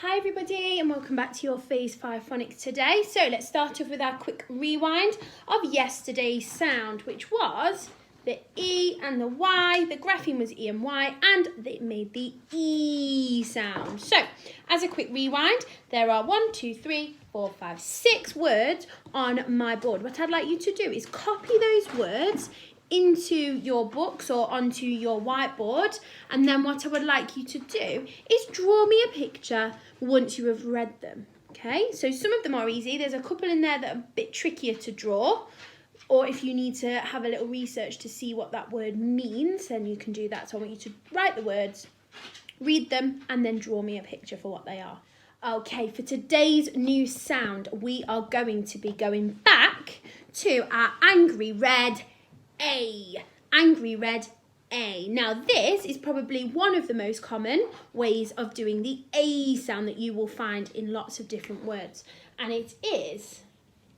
Hi everybody and welcome back to your Phase 5 Phonics today. So let's start off with our quick rewind of yesterday's sound, which was the E and the Y. The grapheme was E and Y and it made the E sound. So as a quick rewind, there are 6 words on my board. What I'd like you to do is copy those words into your books or onto your whiteboard, and then what I would like you to do is draw me a picture once you have read them. Okay, so some of them are easy. There's a couple in there that are a bit trickier to draw, or if you need to have a little research to see what that word means, then you can do that. So I want you to write the words, read them, and then draw me a picture for what they are. Okay, for today's new sound, we are going to be going back to our angry red A. Angry red A. Now this is probably one of the most common ways of doing the A sound that you will find in lots of different words. And it is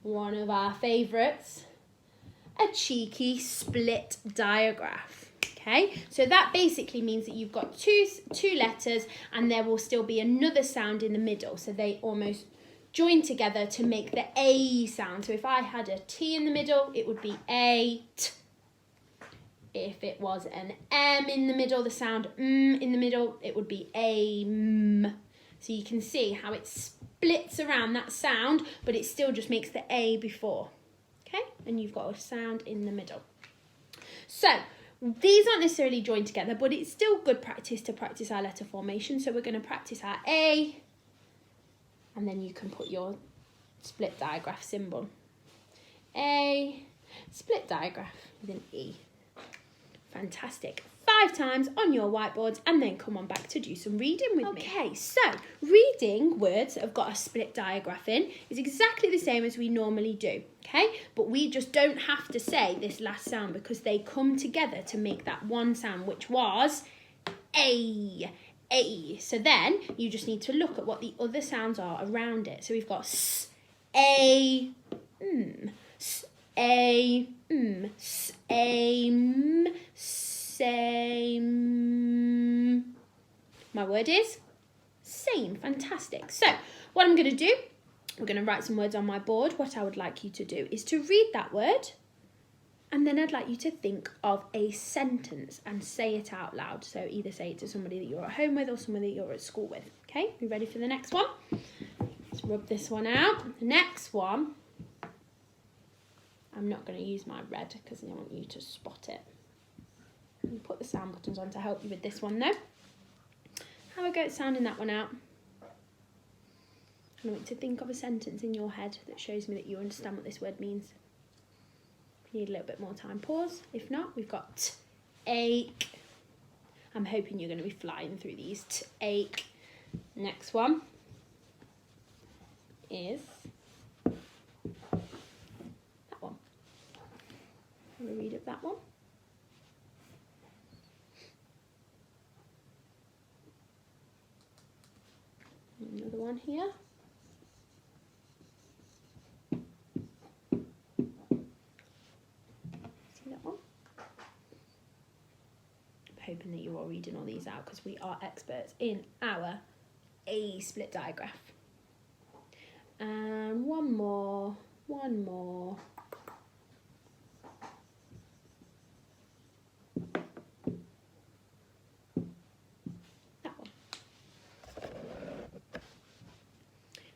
one of our favourites, a cheeky split digraph. Okay, so that basically means that you've got two letters and there will still be another sound in the middle. So they almost join together to make the A sound. So if I had a T in the middle, it would be A, T. If it was an M in the middle, the sound in the middle, it would be a M. So you can see how it splits around that sound, but it still just makes the A before. Okay, and you've got a sound in the middle. So these aren't necessarily joined together, but it's still good practice to practice our letter formation. So we're going to practice our A, and then you can put your split digraph symbol. A, split digraph with an E. Fantastic. 5 times on your whiteboards and then come on back to do some reading with me. Okay, so reading words that have got a split digraph in is exactly the same as we normally do, okay? But we just don't have to say this last sound because they come together to make that one sound, which was A. A. So then you just need to look at what the other sounds are around it. So we've got S, A, S, A, same, same. My word is same. Fantastic. So what I'm going to do, we're going to write some words on my board. What I would like you to do is to read that word, and then I'd like you to think of a sentence and say it out loud. So either say it to somebody that you're at home with or somebody that you're at school with. Okay, you ready for the next one? Let's rub this one out. The next one, I'm not going to use my red because I want you to spot it. I'll put the sound buttons on to help you with this one though. Have a go at sounding that one out. I want you to think of a sentence in your head that shows me that you understand what this word means. If you need a little bit more time, pause. If not, we've got ache. I'm hoping you're going to be flying through these. Ache. Next one is have a read of that one. Another one here. See that one? I'm hoping that you're all reading all these out because we are experts in our A split digraph. And one more.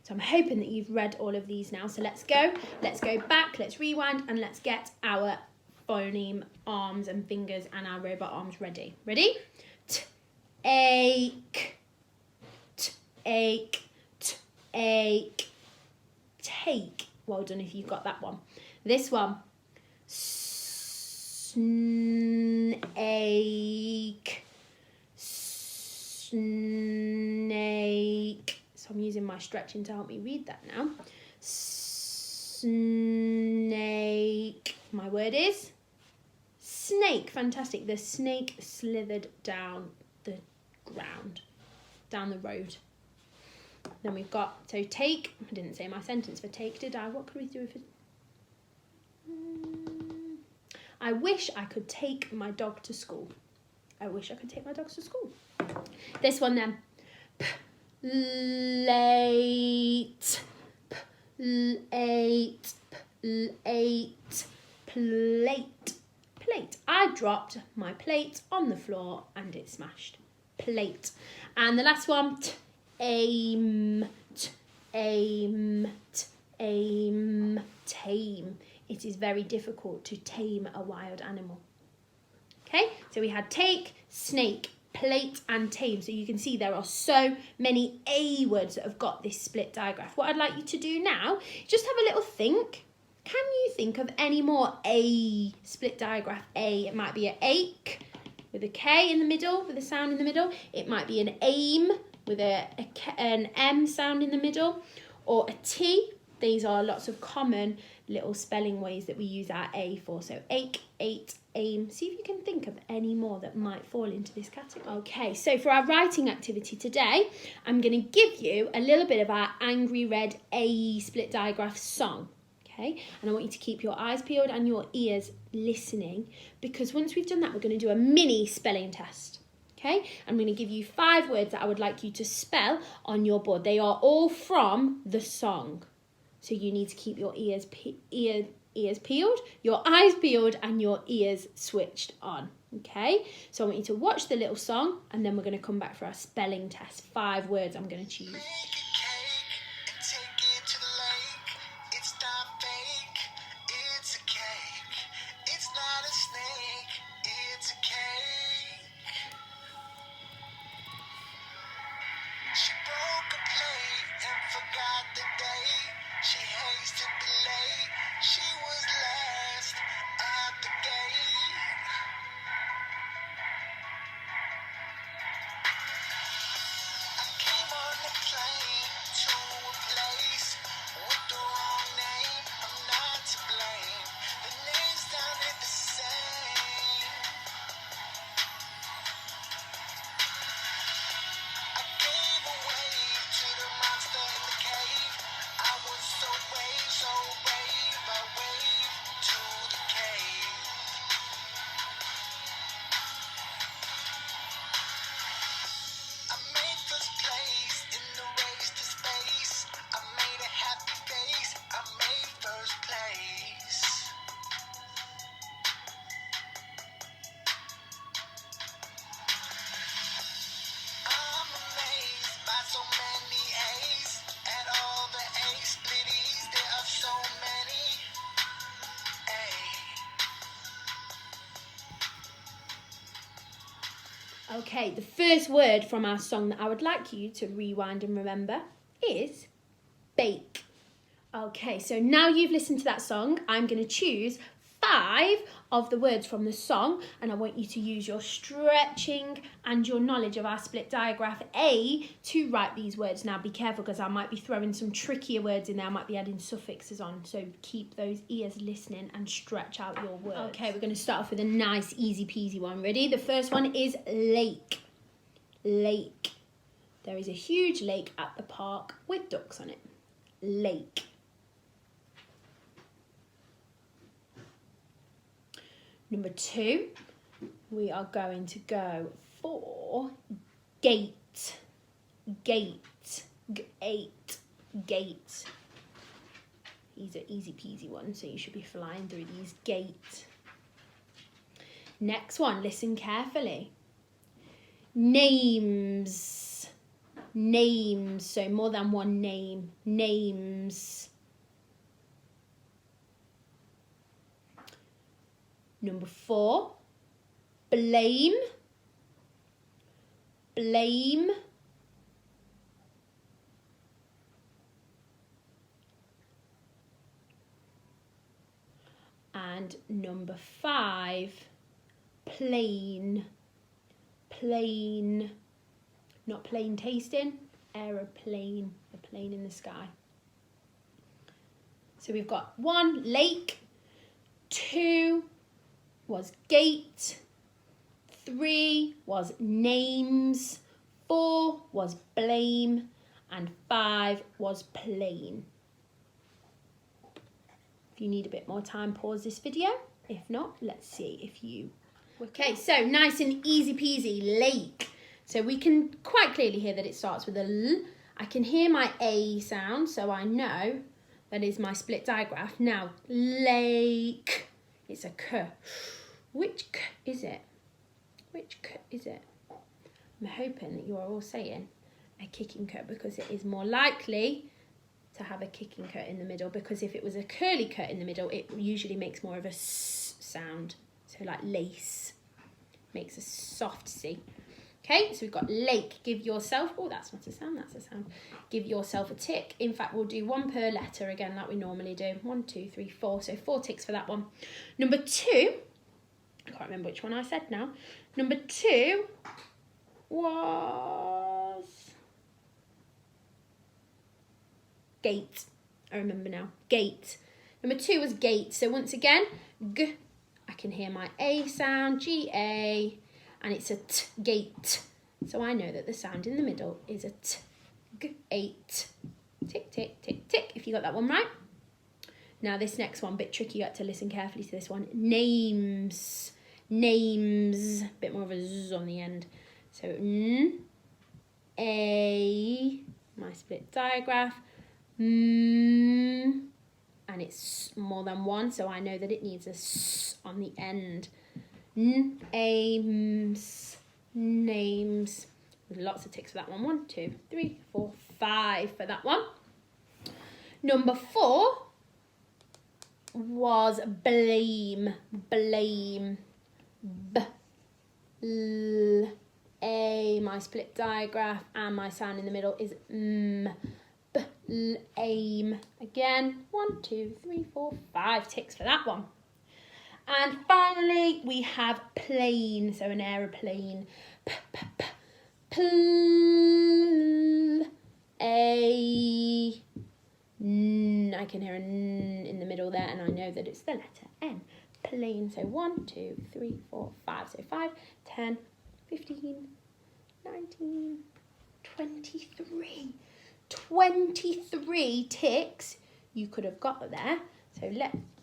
So I'm hoping that you've read all of these now. So let's go back, let's rewind, and let's get our phoneme arms and fingers and our robot arms ready. Ready? T-ache, t-ache, t-ache, take. Well done if you've got that one. This one. Snake, snake. So I'm using my stretching to help me read that now. Snake. My word is snake. Fantastic. The snake slithered down the ground, down the road. Then we've got, so take. I didn't say my sentence for take, did I? What could we do if it? I wish I could take my dog to school. I wish I could take my dogs to school. This one then. Plate, plate, plate, plate, plate. I dropped my plate on the floor and it smashed. Plate. And the last one, aim, aim, aim, tame. It is very difficult to tame a wild animal. Okay, so we had take, snake, plate and tame. So you can see there are so many A words that have got this split digraph. What I'd like you to do now, just have a little think. Can you think of any more A split digraph A? It might be an ache with a K in the middle, with a sound in the middle. It might be an aim with an M sound in the middle, or a T. These are lots of common little spelling ways that we use our A for. So ache, ate, aim. See if you can think of any more that might fall into this category. Okay, so for our writing activity today, I'm going to give you a little bit of our Angry Red A split digraph song. Okay, and I want you to keep your eyes peeled and your ears listening, because once we've done that, we're going to do a mini spelling test. Okay, I'm going to give you 5 words that I would like you to spell on your board. They are all from the song. So you need to keep your ears peeled, your eyes peeled and your ears switched on. Okay, so I want you to watch the little song and then we're going to come back for our spelling test. 5 words I'm going to choose. She broke a plate and forgot the day. She hates to be late. She was last at the gate. I came on the plane to a place with the wrong name. I'm not to blame. The names sounded the same. I gave a wave to the monster in the cave. I was so brave, I waved to the cave. I made first place in the race to space. I made a happy face, I made first place. I'm amazed by so many A's. At all the A splitties, there are so many A. Okay, the first word from our song that I would like you to rewind and remember is bake. Okay, so now you've listened to that song, I'm going to choose 5 of the words from the song, and I want you to use your stretching and your knowledge of our split digraph A to write these words. Now be careful because I might be throwing some trickier words in there, I might be adding suffixes on, so keep those ears listening and stretch out your words. Okay, we're going to start off with a nice easy peasy one. Ready? The first one is lake. Lake. There is a huge lake at the park with ducks on it. Lake. Number 2, we are going to go for gate. Gate. Gate. Gate. These are easy peasy ones, so you should be flying through these. Gate. Next one, listen carefully. Names. Names, so more than one name. Names. Number 4, blame. Blame. And number 5, plain. Plain. Not plain tasting, aeroplane, a plane in the sky. So we've got 1, lake, 2 was gate, 3 was names, 4 was blame, and 5 was plain. If you need a bit more time, pause this video. If not, let's see if you... Okay, so nice and easy peasy, lake. So we can quite clearly hear that it starts with a L. I can hear my A sound, so I know that is my split digraph. Now, lake, it's a K. Which K is it? Which K is it? I'm hoping that you are all saying a kicking K, because it is more likely to have a kicking K in the middle, because if it was a curly K in the middle, it usually makes more of a S sound. So like lace, makes a soft C. Okay, so we've got lake. Give yourself, oh, that's not a sound, that's a sound. Give yourself a tick. In fact, we'll do one per letter again, like we normally do. 1, 2, 3, 4. So 4 ticks for that one. Number 2, I can't remember which one I said now. Number 2 was gate. I remember now. Gate. Number 2 was gate. So once again, G. I can hear my A sound, G-A. And it's a T, gate. So I know that the sound in the middle is a T, G-8. Tick, tick, tick, tick, if you got that one right. Now this next one, bit tricky, you have to listen carefully to this one. Names, names, bit more of a Z on the end. So N, A, my split digraph, M, and it's more than one, so I know that it needs a S on the end. Names, names. With lots of ticks for that one. 1, 2, 3, 4, 5 for that one. Number 4 was blame, blame. B, L, A, my split digraph, and my sound in the middle is M. B, L, aim. Again, 1, 2, 3, 4, 5 ticks for that one. And finally, we have plane, so an aeroplane. P, p, p, pl, a, n. I can hear an N in the middle there, and I know that it's the letter N. Plane, so 1, 2, 3, 4, 5. So 5, 10, 15, 19, 23. 23 ticks you could have got there. So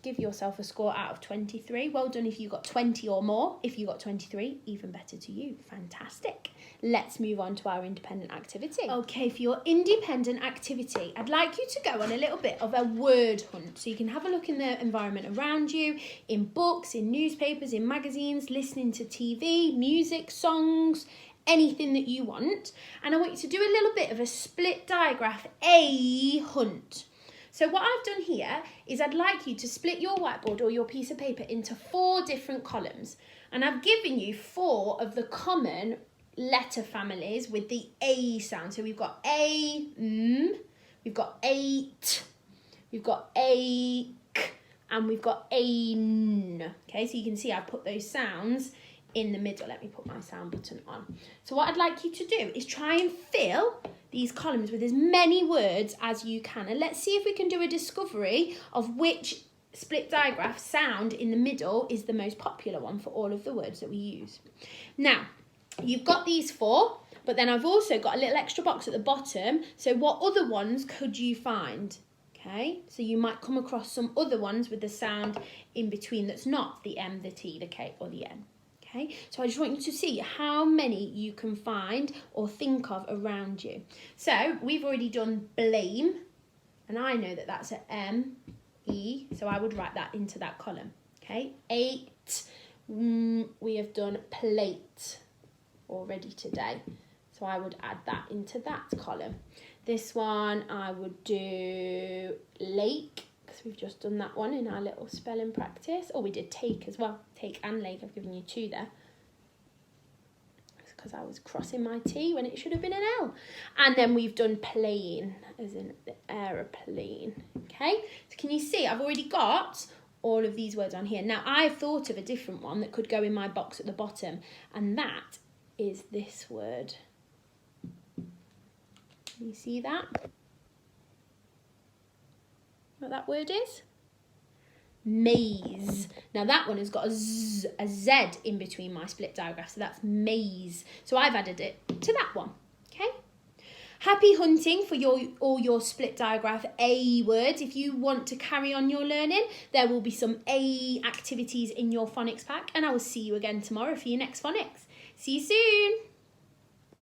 give yourself a score out of 23. Well done if you got 20 or more. If you got 23, even better to you. Fantastic. Let's move on to our independent activity. Okay, for your independent activity, I'd like you to go on a little bit of a word hunt. So you can have a look in the environment around you, in books, in newspapers, in magazines, listening to TV, music, songs, anything that you want. And I want you to do a little bit of a split digraph A hunt. So what I've done here is I'd like you to split your whiteboard or your piece of paper into 4 different columns. And I've given you 4 of the common letter families with the A sound. So we've got A, M, we've got A, T, we've got A, K, and we've got A, N. Okay, so you can see I've put those sounds in the middle. Let me put my sound button on. So what I'd like you to do is try and fill these columns with as many words as you can. And let's see if we can do a discovery of which split digraph sound in the middle is the most popular one for all of the words that we use. Now, you've got these 4, but then I've also got a little extra box at the bottom. So what other ones could you find? Okay, so you might come across some other ones with the sound in between that's not the M, the T, the K, or the N. Okay, so I just want you to see how many you can find or think of around you. So we've already done blame, and I know that that's an M, E, so I would write that into that column. Okay, 8, we have done plate already today, so I would add that into that column. This one I would do lake, because we've just done that one in our little spelling practice. Oh, we did take as well. Take and lake. I've given you 2 there. That's because I was crossing my T when it should have been an L. And then we've done plane, as in the aeroplane. Okay, so can you see I've already got all of these words on here. Now, I've thought of a different one that could go in my box at the bottom, and that is this word. Can you see that? What that word is? Maze. Now that one has got a Z in between my split digraph, so that's maze. So I've added it to that one, okay? Happy hunting for all your split digraph A words. If you want to carry on your learning, there will be some A activities in your phonics pack, and I will see you again tomorrow for your next phonics. See you soon.